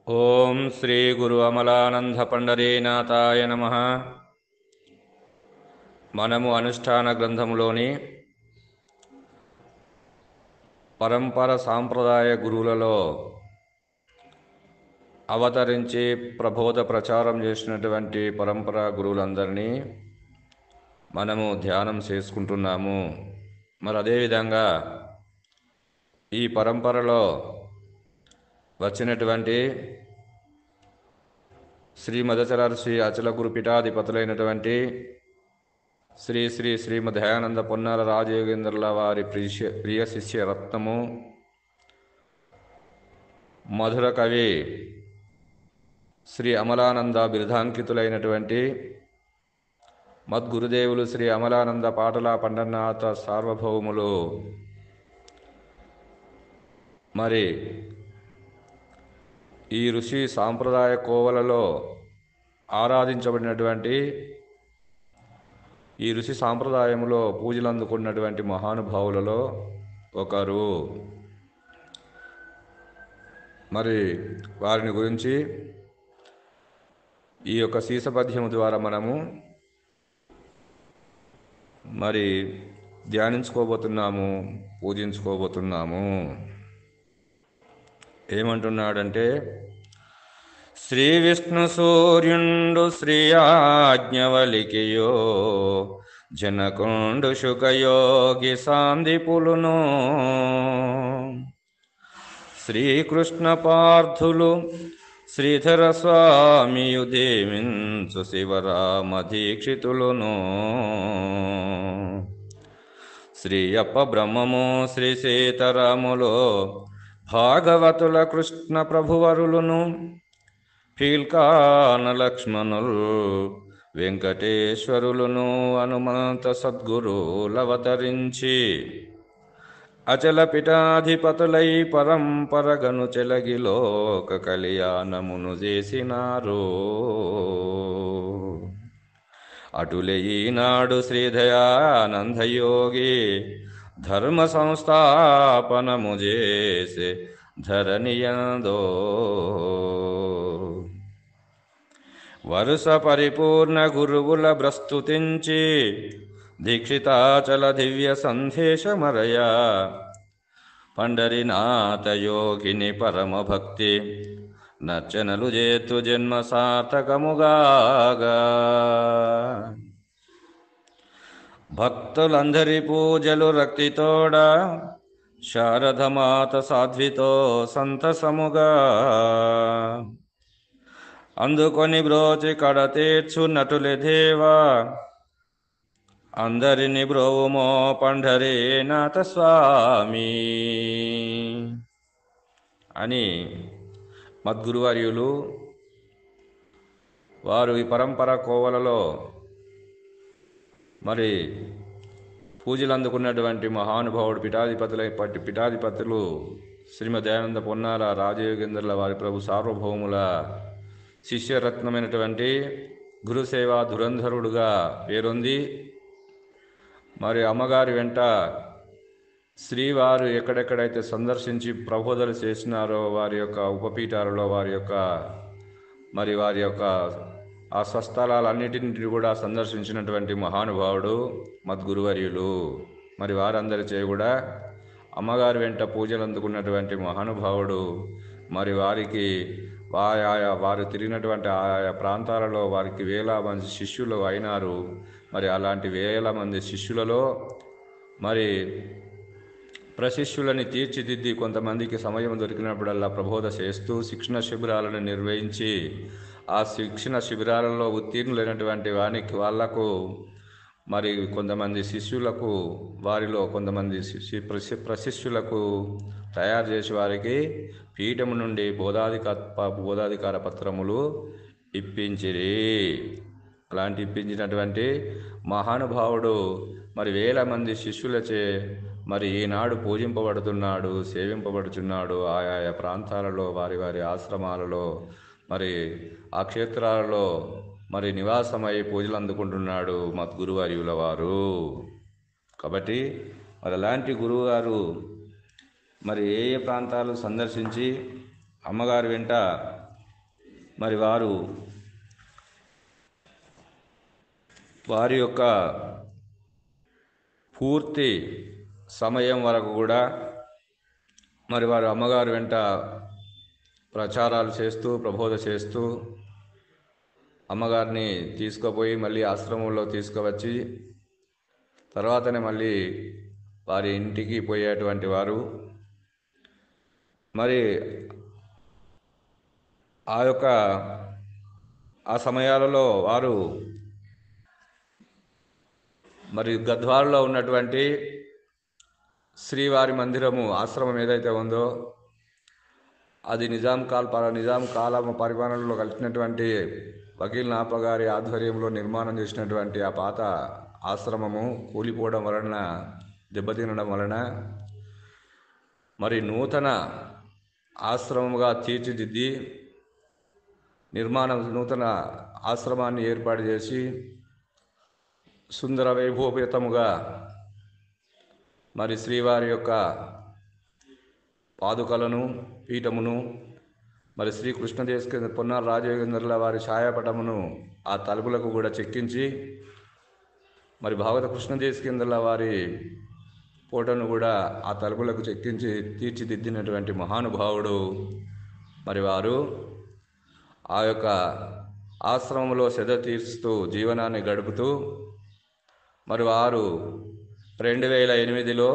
ఓం శ్రీ గురు అమలానంద పండరీనాథాయ నమః. మనము అనుష్ఠాన గ్రంథములోని పరంపర సాంప్రదాయ గురువులలో అవతరించి ప్రబోధ ప్రచారం చేసినటువంటి పరంపర గురువులందరినీ మనము ధ్యానం చేసుకుంటున్నాము. మరి అదేవిధంగా ఈ పరంపరలో వచ్చినటువంటి శ్రీ మదచరారు శ్రీ అచల గురు పీఠాధిపతులైనటువంటి శ్రీ శ్రీ శ్రీమద్ దయానంద పొన్నాల రాజయోగేంద్రుల వారి ప్రియ శిష్య రత్నము, మధుర కవి శ్రీ అమలానంద బిరుదాంకితులైనటువంటి మద్గురుదేవులు శ్రీ అమలానంద పాటల పండరనాథ సార్వభౌములు మరి ఈ ఋషి సాంప్రదాయ కోవలలో ఆరాధించబడినటువంటి ఈ ఋషి సాంప్రదాయంలో పూజలు అందుకున్నటువంటి మహానుభావులలో ఒకరు. మరి వారిని గురించి ఈ యొక్క శీసపద్యము ద్వారా మనము మరి ధ్యానించుకోబోతున్నాము, పూజించుకోబోతున్నాము. ఏమంటున్నాడంటే, శ్రీ విష్ణు సూర్యుండు శ్రీ ఆజ్ఞవలికియో జనకుండు శుకయోగి సాందీపులును శ్రీకృష్ణ పార్థులు శ్రీధర స్వామియు దేవించు శివరామ దీక్షితులును శ్రీ అప్ప బ్రహ్మము శ్రీ సీతారాములో భాగవతుల కృష్ణ ప్రభువరులును ఫీల్కాన లక్ష్మణులు వెంకటేశ్వరులును హనుమంత సద్గురులవతరించి అచల పీఠాధిపతులై పరంపరగను చెలగి లోక కళ్యాణమును చేసినారు. అటులే ఈనాడు శ్రీదయానందయోగి ధర్మ సంస్థాపనము చేసే ధరణియందో వరుస పరిపూర్ణ గురువుల ప్రస్తుతించి దీక్షితాచల దివ్య సందేశమరయ పండరీనాథ యోగిని పరమ భక్తి నర్చనలు చేతు జన్మ సార్థకముగాగా భక్తులందరి పూజలు రక్తితోడ శారదమాత సాధ్వితో సంతసముగా అందుకొని బ్రోచి కడతీర్చు నటులే దేవా అందరిని బ్రోవుమో పండరీనాథ స్వామి అని మద్గురువర్యులు వారు ఈ పరంపర కోవలలో మరి పూజలు అందుకున్నటువంటి మహానుభావుడు పీఠాధిపతులు శ్రీమద్ దయానంద పొన్నాల రాజయోగేంద్రుల వారి ప్రభు సార్వభౌముల శిష్యరత్నమైనటువంటి గురుసేవా ధురంధరుడుగా పేరొంది మరి అమ్మగారి వెంట శ్రీవారు ఎక్కడెక్కడైతే సందర్శించి ప్రబోధలు చేసినారో వారి యొక్క ఉపపీఠాలలో వారి యొక్క ఆ స్వస్థలాలన్నిటిని కూడా సందర్శించినటువంటి మహానుభావుడు మద్గురువర్యులు. మరి వారందరిచే కూడా అమ్మగారి వెంట పూజలు అందుకున్నటువంటి మహానుభావుడు. మరి వారికి వారు తిరిగినటువంటి ఆయా ప్రాంతాలలో వారికి వేల మంది శిష్యులు అయినారు. మరి అలాంటి వేల మంది శిష్యులలో మరి ప్రశిష్యులని తీర్చిదిద్ది కొంతమందికి సమయం దొరికినప్పుడల్లా ప్రబోధ చేస్తూ శిక్షణ శిబిరాలను నిర్వహించి ఆ శిక్షణ శిబిరాలలో ఉత్తీర్ణులైనటువంటి వాళ్లకు మరి కొంతమంది శిష్యులకు వారిలో కొంతమంది ప్రశిష్యులకు తయారు చేసి వారికి పీఠం నుండి బోధాధికార పత్రములు ఇప్పించిరి. అలాంటి ఇప్పించినటువంటి మహానుభావుడు మరి వేల మంది శిష్యులచే మరి ఈనాడు పూజింపబడుతున్నాడు, సేవింపబడుతున్నాడు. ఆయా ప్రాంతాలలో వారి వారి ఆశ్రమాలలో మరి ఆ క్షేత్రాలలో మరి నివాసమై పూజలు అందుకుంటున్నాడు మద్గురువర్యుల వారు. కాబట్టి మరి అలాంటి గురువుగారు మరి ఏ ఏ ప్రాంతాలు సందర్శించి అమ్మగారి వెంట మరి వారి యొక్క పూర్తి సమయం వరకు కూడా మరి వారు అమ్మగారు వెంట ప్రచారాలు చేస్తూ ప్రబోధ చేస్తూ అమ్మగారిని తీసుకుపోయి మళ్ళీ ఆశ్రమంలో తీసుకువచ్చి తర్వాతనే మళ్ళీ వారి ఇంటికి పోయేటువంటి వారు. మరి ఆ సమయాలలో వారు మరి గద్వాలలో ఉన్నటువంటి శ్రీవారి మందిరము ఆశ్రమం ఏదైతే ఉందో అది నిజాం కాలం పరిపాలనలో కలిసినటువంటి వకీల్ నాప గారి ఆధ్వర్యంలో నిర్మాణం చేసినటువంటి ఆ పాత ఆశ్రమము కూలిపోవడం వలన దెబ్బతినడం వలన మరి నూతన ఆశ్రమముగా తీర్చిదిద్ది నూతన ఆశ్రమాన్ని ఏర్పాటు చేసి సుందర వైభవపేతముగా మరి శ్రీవారి యొక్క పాదుకలను పీఠమును మరి శ్రీ కృష్ణదేశ పొన్నాల రాజయోగేంద్రుల వారి ఛాయాపటమును ఆ తలుపులకు కూడా చెక్కించి మరి భాగవత కృష్ణదేశకేంద్రుల వారి ఫోటోను కూడా ఆ తలుపులకు చెక్కించి తీర్చిదిద్దినటువంటి మహానుభావుడు. మరి వారు ఆ యొక్క ఆశ్రమంలో సెద తీర్చుతూ జీవనాన్ని గడుపుతూ మరి వారు 2008లో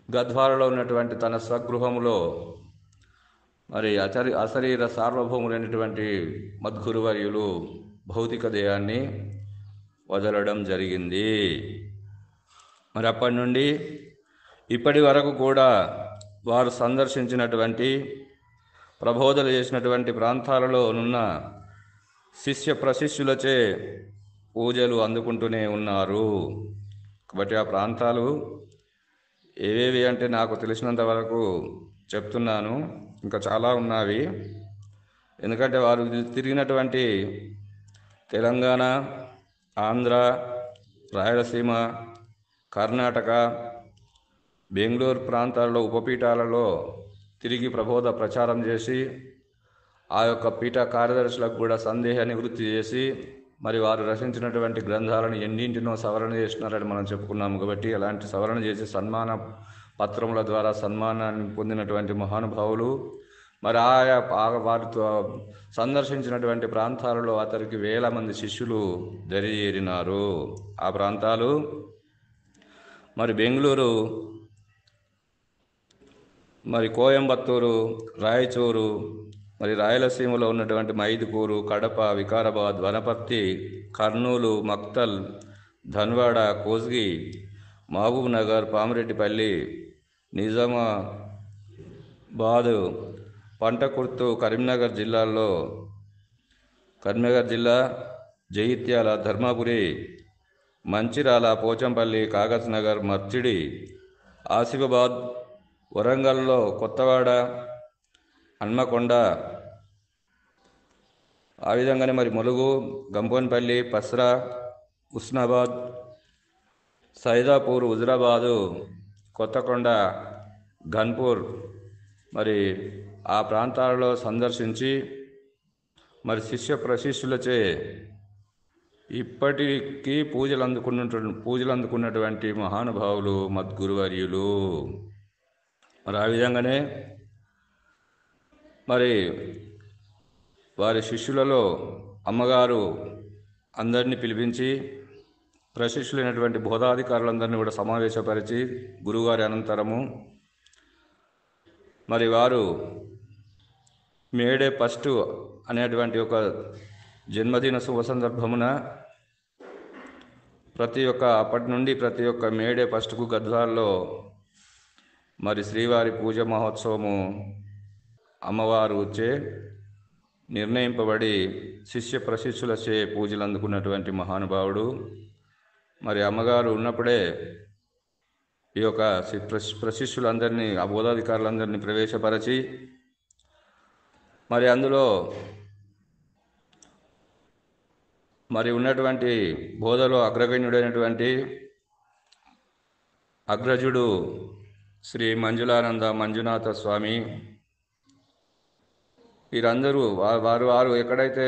గద్వాలలో ఉన్నటువంటి తన స్వగృహములో మరి అశరీర సార్వభౌములైనటువంటి మద్గురువర్యులు భౌతిక దేహాన్ని వదలడం జరిగింది. మరి అప్పటి నుండి ఇప్పటి వరకు కూడా వారు సందర్శించినటువంటి ప్రబోధలు చేసినటువంటి ప్రాంతాలలో ఉన్న శిష్య ప్రశిష్యులచే పూజలు అందుకుంటూనే ఉన్నారు. కాబట్టి ఆ ప్రాంతాలు ఏవేవి అంటే నాకు తెలిసినంత వరకు చెప్తున్నాను, ఇంకా చాలా ఉన్నవి. ఎందుకంటే వారు తిరిగినటువంటి తెలంగాణ, ఆంధ్ర, రాయలసీమ, కర్ణాటక, బెంగళూరు ప్రాంతాల్లో ఉపపీఠాలలో తిరిగి ప్రబోధ ప్రచారం చేసి ఆ యొక్క పీఠ కార్యదర్శులకు కూడా సందేహ నివృత్తి చేసి మరి వారు రచించినటువంటి గ్రంథాలను ఎన్నింటినో సవరణ చేసినారని మనం చెప్పుకున్నాము. కాబట్టి అలాంటి సవరణ చేసి సన్మాన పత్రముల ద్వారా సన్మానాన్ని పొందినటువంటి మహానుభావులు. మరి వారితో సందర్శించినటువంటి ప్రాంతాలలో అతనికి 1000 మంది శిష్యులు దరిచేరినారు. ఆ ప్రాంతాలు మరి బెంగళూరు, మరి కోయంబత్తూరు, రాయచూరు, మరి రాయలసీమలో ఉన్నటువంటి మైదుకూరు, కడప, వికారాబాద్, వనపర్తి, కర్నూలు, మక్తల్, ధన్వాడ, కోస్గి, మహబూబ్ నగర్, పామిరెడ్డిపల్లి, నిజామాబాదు, పంటకుర్తు, కరీంనగర్ జిల్లా, జగిత్యాల, ధర్మపురి, మంచిర్యాల, పోచంపల్లి, కాగజ్ నగర్, మర్చిడి, ఆసిఫాబాద్, వరంగల్లో కొత్తవాడ, హన్మకొండ, ఆ విధంగానే మరి ములుగు, గంపోన్పల్లి, పస్రా, ఉస్నాబాద్, సైదాపూర్, హుజురాబాదు, కొత్తకొండ, ఘన్పూర్ మరి ఆ ప్రాంతాలలో సందర్శించి మరి శిష్య ప్రశిష్యులచే ఇప్పటికీ పూజలు అందుకున్నటువంటి మహానుభావులు మద్గురువర్యులు. మరి ఆ విధంగానే మరి వారి శిష్యులలో అమ్మగారు అందరినీ పిలిపించి ప్రశిష్యులైనటువంటి బోధాధికారులందరినీ కూడా సమావేశపరిచి గురువుగారి అనంతరము మరి వారు మేడే ఫస్ట్ అనేటువంటి ఒక జన్మదిన శుభ సందర్భమున అప్పటి నుండి ప్రతి ఒక్క మేడే ఫస్ట్కు గద్వాల్లో మరి శ్రీవారి పూజ మహోత్సవము అమ్మవారు వచ్చే నిర్ణయింపబడి శిష్య ప్రశిష్యులచే పూజలు అందుకున్నటువంటి మహానుభావుడు. మరి అమ్మగారు ఉన్నప్పుడే ఈ యొక్క ప్రశిష్యులందరినీ, ఆ బోధాధికారులందరినీ ప్రవేశపరచి మరి అందులో మరి ఉన్నటువంటి బోధలో అగ్రగణ్యుడైనటువంటి అగ్రజుడు శ్రీ మంజునాథ స్వామి వీరందరూ వారు వారు ఎక్కడైతే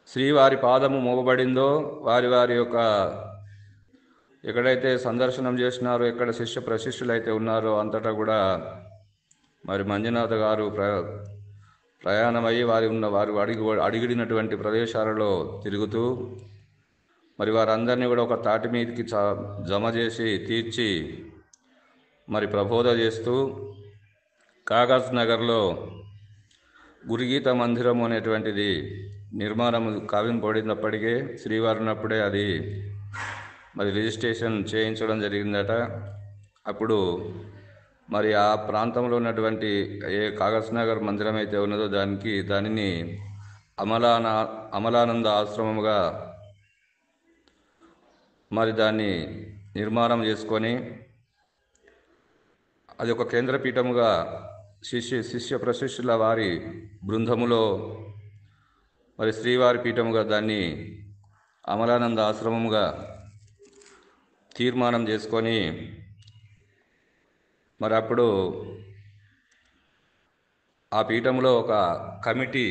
శ్రీవారి పాదము మోపబడిందో వారి వారి యొక్క ఎక్కడైతే సందర్శనం చేసినారో, ఎక్కడ శిష్య ప్రశిష్యులు అయితే ఉన్నారో అంతటా కూడా మరి మంజునాథ గారు ప్రయాణమయ్యి వారు అడిగినటువంటి ప్రదేశాలలో తిరుగుతూ మరి వారందరినీ కూడా ఒక తాటి మీదకి జమ చేసి తీర్చి మరి ప్రబోధ చేస్తూ కాగజ్ నగర్లో గురుగీత మందిరం అనేటువంటిది నిర్మాణం కావింపబడినప్పటికీ శ్రీవారు ఉన్నప్పుడే అది మరి రిజిస్ట్రేషన్ చేయించడం జరిగిందట. అప్పుడు మరి ఆ ప్రాంతంలో ఉన్నటువంటి ఏ కాగజ్ నగర్ మందిరం అయితే ఉన్నదో దానిని అమలానంద ఆశ్రమముగా మరి దాన్ని నిర్మాణం చేసుకొని అది ఒక కేంద్రపీఠముగా శిష్య ప్రశిష్యుల వారి బృందములో మరి శ్రీవారి పీఠముగా దాన్ని అమలానంద ఆశ్రమముగా తీర్మానం చేసుకొని మరి అప్పుడు ఆ పీఠంలో ఒక కమిటీ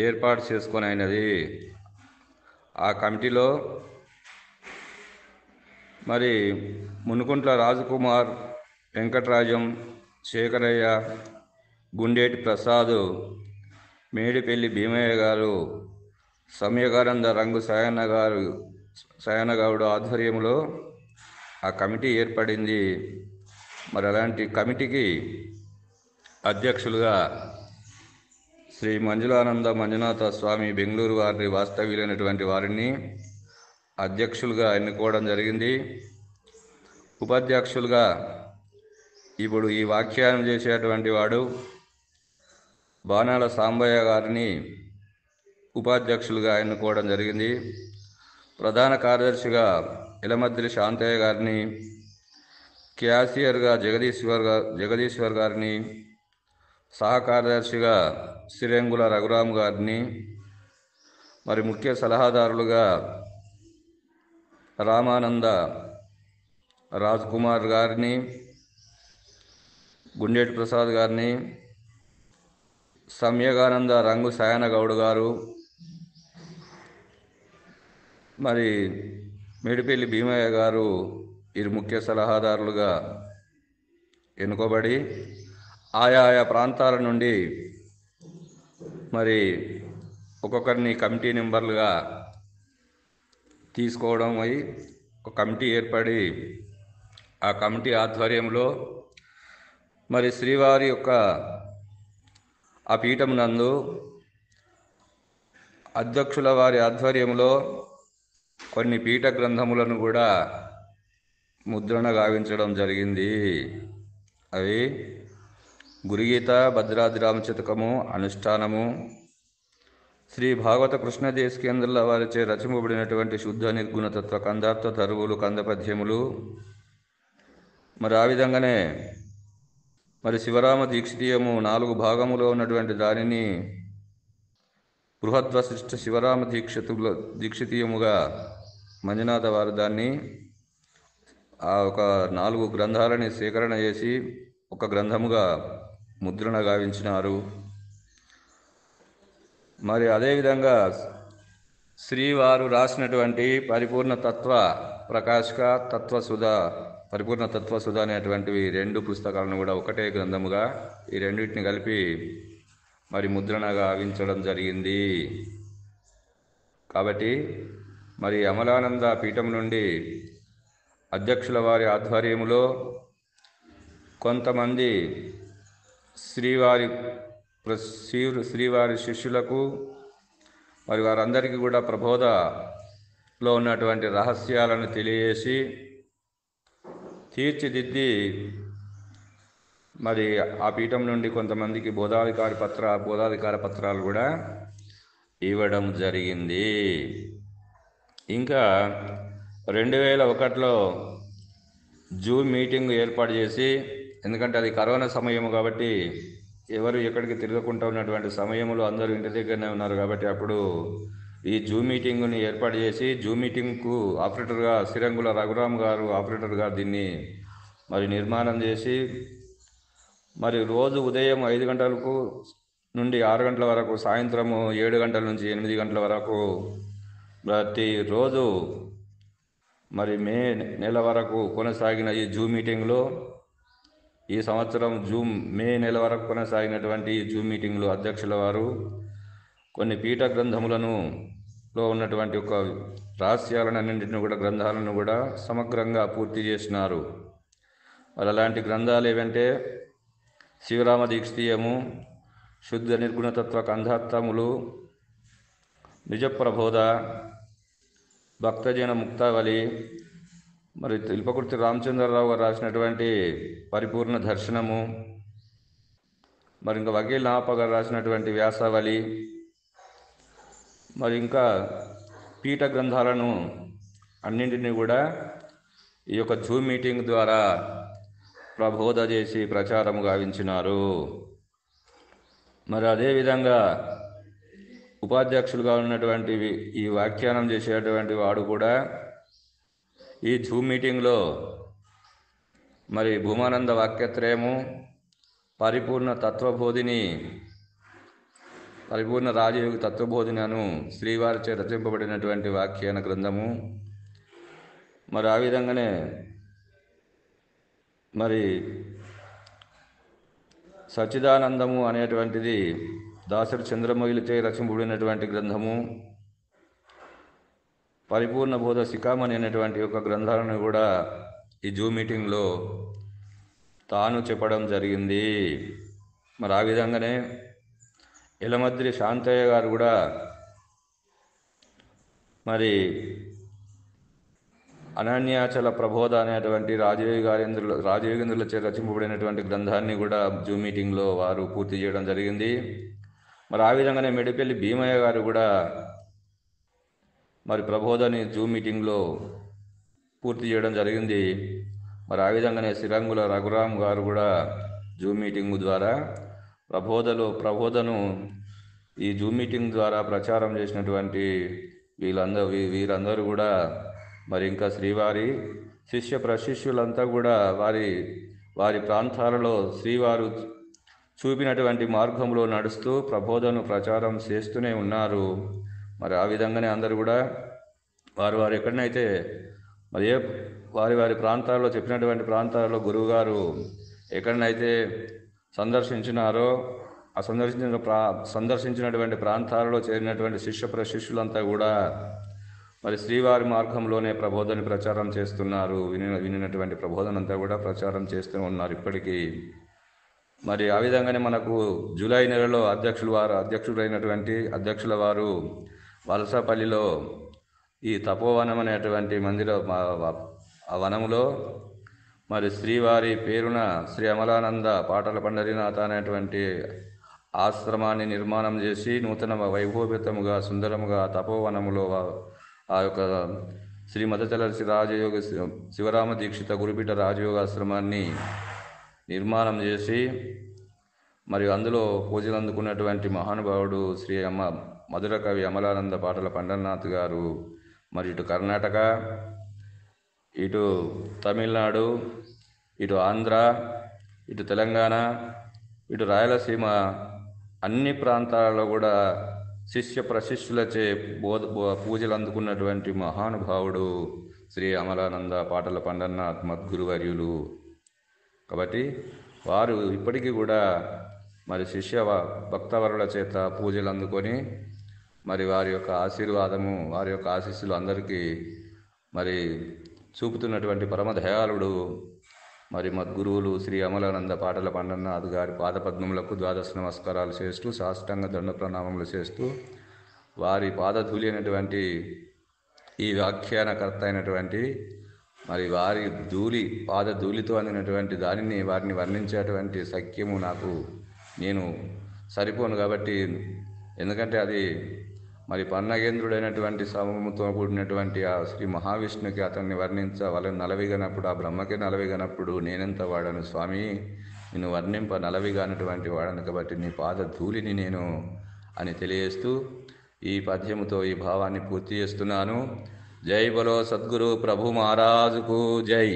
ఏర్పాటు చేసుకొని అయినది. ఆ కమిటీలో మరి మునుకుంట్ల రాజకుమార్, వెంకటరాజం, శేఖరయ్య, గుండేటి ప్రసాద్, మేడిపల్లి భీమయ్య గారు, సమ్యకానంద రంగు సాయనగౌడ్ ఆధ్వర్యంలో ఆ కమిటీ ఏర్పడింది. మరి అలాంటి కమిటీకి అధ్యక్షులుగా శ్రీ మంజునాథ స్వామి బెంగళూరు వారి వాస్తవ్యులైనటువంటి వారిని అధ్యక్షులుగా ఎన్నుకోవడం జరిగింది. ఉపాధ్యక్షులుగా ఇప్పుడు ఈ వ్యాఖ్యానం చేసేటువంటి వాడు బాణాల సాంబయ్య గారిని ఉపాధ్యక్షులుగా ఎన్నుకోవడం జరిగింది. ప్రధాన కార్యదర్శిగా ఇలమద్రి శాంతయ్య గారిని, క్యాషియర్గా జగదీశ్వర్ గారిని, సహకార్యదర్శిగా శ్రీరంగుల రఘురామ్ గారిని, మరి ముఖ్య సలహాదారులుగా రామానంద రాజ్కుమార్ గారిని, గుండేటి ప్రసాద్ గారిని, సమ్యగానంద రంగు సాయనగౌడ్ గారు, మరి మేడిపల్లి భీమయ్య గారు వీరు ముఖ్య సలహాదారులుగా ఎన్నుకోబడి ఆయా ప్రాంతాల నుండి మరి ఒక్కొక్కరిని కమిటీ మెంబర్లుగా తీసుకోవడం అయి ఒక కమిటీ ఏర్పడి ఆ కమిటీ ఆధ్వర్యంలో మరి శ్రీవారి యొక్క ఆ పీఠం నందు అధ్యక్షుల వారి ఆధ్వర్యంలో కొన్ని పీఠ గ్రంథములను కూడా ముద్రణ గావించడం జరిగింది. అవి గురుగీత, భద్రాద్రి రామచతకము, అనుష్ఠానము, శ్రీ భాగవత కృష్ణదేశికేంద్రుల వారిచే రచింపబడినటువంటి శుద్ధ నిర్గుణతత్వ కందార్థ తరువులు, కందపద్యములు, మరి ఆ విధంగానే మరి శివరామ దీక్షితీయము 4 భాగములో ఉన్నటువంటి దానిని బృహద్వశిష్ట శివరామ దీక్షితీయముగా మంజునాథ వారు దాన్ని ఆ ఒక 4 గ్రంథాలని సేకరణ చేసి ఒక గ్రంథముగా ముద్రణ గావించినారు. మరి అదేవిధంగా శ్రీవారు రాసినటువంటి పరిపూర్ణ తత్వ ప్రకాశక, పరిపూర్ణ తత్వసుధ అనేటువంటివి 2 పుస్తకాలను కూడా ఒకటే గ్రంథముగా ఈ రెండింటిని కలిపి మరి ముద్రణ గావించడం జరిగింది. కాబట్టి మరి అమలానంద పీఠం నుండి అధ్యక్షుల వారి ఆధ్వర్యంలో కొంతమంది శ్రీవారి శిష్యులకు మరి వారందరికీ కూడా ప్రబోధలో ఉన్నటువంటి రహస్యాలను తెలియజేసి తీర్చిదిద్ది మరి ఆ పీఠం నుండి కొంతమందికి బోధాధికార పత్రాలు కూడా ఇవ్వడం జరిగింది. ఇంకా 2001లో జూమ్ మీటింగ్ ఏర్పాటు చేసి, ఎందుకంటే అది కరోనా సమయం కాబట్టి ఎవరు ఎక్కడికి తిరగకుండా ఉన్నటువంటి సమయంలో అందరూ ఇంటి దగ్గరనే ఉన్నారు కాబట్టి అప్పుడు ఈ జూమ్ మీటింగ్ని ఏర్పాటు చేసి జూమ్ మీటింగ్కు ఆపరేటర్గా శ్రీరంగుల రఘురామ్ గారు ఆపరేటర్గా దీన్ని మరి నిర్మాణం చేసి మరి రోజు ఉదయం 5 గంటలకు నుండి 6 గంటల వరకు, సాయంత్రము 7 గంటల నుంచి 8 గంటల వరకు ప్రతిరోజు మరి మే నెల వరకు కొనసాగిన ఈ జూమ్ మీటింగ్లో, ఈ సంవత్సరం మే నెల వరకు కొనసాగినటువంటి ఈ జూమ్ మీటింగ్లో అధ్యక్షుల వారు కొన్ని పీఠ గ్రంథములను లో ఉన్నటువంటి ఒక రహస్యాలన్నింటిని కూడా, గ్రంథాలను కూడా సమగ్రంగా పూర్తి చేసినారు. మరి అలాంటి గ్రంథాలు ఏవంటే శివరామ దీక్షితీయము, శుద్ధ నిర్గుణతత్వ కంధార్థములు, నిజప్రబోధ, భక్తజన ముక్తావళి, మరి తిల్పకుర్తి రామచంద్రరావు గారు రాసినటువంటి పరిపూర్ణ దర్శనము, మరి ఇంకా వకీల్ నాప గారు రాసినటువంటి వ్యాసావళి, మరి ఇంకా పీఠ గ్రంథాలను అన్నింటినీ కూడా ఈ యొక్క జూమ్ మీటింగ్ ద్వారా ప్రబోధ చేసి ప్రచారము గావించినారు. మరి అదేవిధంగా ఉపాధ్యక్షులుగా ఉన్నటువంటి ఈ వ్యాఖ్యానం చేసేటువంటి వాడు కూడా ఈ జూమ్ మీటింగ్లో మరి భూమానంద వాక్యత్రయము, పరిపూర్ణ తత్వబోధిని, పరిపూర్ణ రాజయోగి తత్వబోధిని అను శ్రీవారిచే రచింపబడినటువంటి వ్యాఖ్యాన గ్రంథము, మరి ఆ విధంగానే మరి సచ్చిదానందము అనేటువంటిది దాసరి చంద్రమౌళిచే రచింపబడినటువంటి గ్రంథము, పరిపూర్ణ బోధ శిఖామణి అనేటువంటి ఒక గ్రంథాలను కూడా ఈ జూమ్ మీటింగ్లో తాను చెప్పడం జరిగింది. మరి ఆ విధంగానే ఎలమద్రి శాంతయ్య గారు కూడా మరి అనన్యాచల ప్రబోధ అనేటువంటి రాజయోగేంద్రులచే రచింపబడినటువంటి గ్రంథాన్ని కూడా జూమ్ మీటింగ్లో వారు పూర్తి చేయడం జరిగింది. మరి ఆ విధంగానే మెడిపల్లి భీమయ్య గారు కూడా మరి ప్రబోధని జూమ్ మీటింగ్లో పూర్తి చేయడం జరిగింది. మరి ఆ విధంగానే సిరంగుల రఘురాం గారు కూడా జూమ్ మీటింగ్ ద్వారా ప్రబోధను ఈ జూమ్ మీటింగ్ ద్వారా ప్రచారం చేసినటువంటి వీరందరూ కూడా, మరి ఇంకా శ్రీవారి శిష్య ప్రశిష్యులంతా కూడా వారి ప్రాంతాలలో శ్రీవారు చూపినటువంటి మార్గంలో నడుస్తూ ప్రబోధను ప్రచారం చేస్తూనే ఉన్నారు. మరి ఆ విధంగానే అందరూ కూడా వారు ఎక్కడనైతే మరి వారి ప్రాంతాల్లో చెప్పినటువంటి ప్రాంతాలలో గురువుగారు ఎక్కడనైతే సందర్శించినారో ఆ సందర్శించినటువంటి ప్రాంతాలలో చేరినటువంటి శిష్య ప్రశిష్యులంతా కూడా మరి శ్రీవారి మార్గంలోనే ప్రబోధని ప్రచారం చేస్తున్నారు. వినినటువంటి ప్రబోధనంతా కూడా ప్రచారం చేస్తూ ఉన్నారు ఇప్పటికీ. మరి ఆ విధంగానే మనకు జూలై నెలలో అధ్యక్షులైనటువంటి అధ్యక్షుల వారు వలసపల్లిలో ఈ తపోవనం అనేటువంటి ఆ వనములో మరి శ్రీవారి పేరున శ్రీ అమలానంద పాటల పండరీనాథ అనేటువంటి ఆశ్రమాన్ని నిర్మాణం చేసి నూతన వైభవోపేతముగా సుందరముగా తపోవనములో ఆ యొక్క శ్రీ మదచలర్షి రాజయోగ శివరామ దీక్షిత గురుపీఠ రాజయోగాశ్రమాన్ని నిర్మాణం చేసి మరి అందులో పూజలు అందుకున్నటువంటి మహానుభావుడు శ్రీ మధుర కవి అమలానంద పాటల పండరీనాథ్ గారు మరి ఇటు కర్ణాటక, ఇటు తమిళనాడు, ఇటు ఆంధ్ర, ఇటు తెలంగాణ, ఇటు రాయలసీమ అన్ని ప్రాంతాలలో కూడా శిష్య ప్రశిష్యులచే పూజలు అందుకున్నటువంటి మహానుభావుడు శ్రీ అమలానంద పాటల పండరీనాథ్ మద్గురువర్యులు. కాబట్టి వారు ఇప్పటికీ కూడా మరి శిష్య భక్తవరుల చేత పూజలు అందుకొని మరి వారి యొక్క ఆశీర్వాదము, వారి యొక్క ఆశీస్సులు అందరికీ మరి చూపుతున్నటువంటి పరమదయాళుడు మరి మద్గురువులు శ్రీ అమలానంద పాటల పండరీనాథ్ గారి పాదపద్మములకు ద్వాదశ నమస్కారాలు చేస్తూ, సాష్టాంగ దండ ప్రణామములు చేస్తూ, వారి పాదధూళి అయినటువంటి ఈ వ్యాఖ్యానకర్త అయినటువంటి మరి వారి పాదధూళితో అందినటువంటి దానిని వారిని వర్ణించేటువంటి సఖ్యము నేను సరిపోను. కాబట్టి ఎందుకంటే అది మరి పన్నగేంద్రుడైనటువంటి సమూహంతో కూడినటువంటి ఆ శ్రీ మహావిష్ణుకి అతన్ని వాళ్ళని నలవిగనప్పుడు, ఆ బ్రహ్మకి నలవిగనప్పుడు నేనెంత వాడను స్వామి, నిన్ను వర్ణింప నలవిగానటువంటి వాడను, కాబట్టి నీ పాదధూళిని నేను అని తెలియజేస్తూ ఈ పద్యముతో ఈ భావాన్ని పూర్తి చేస్తున్నాను. జై బలో సద్గురు ప్రభు మహారాజుకు జై.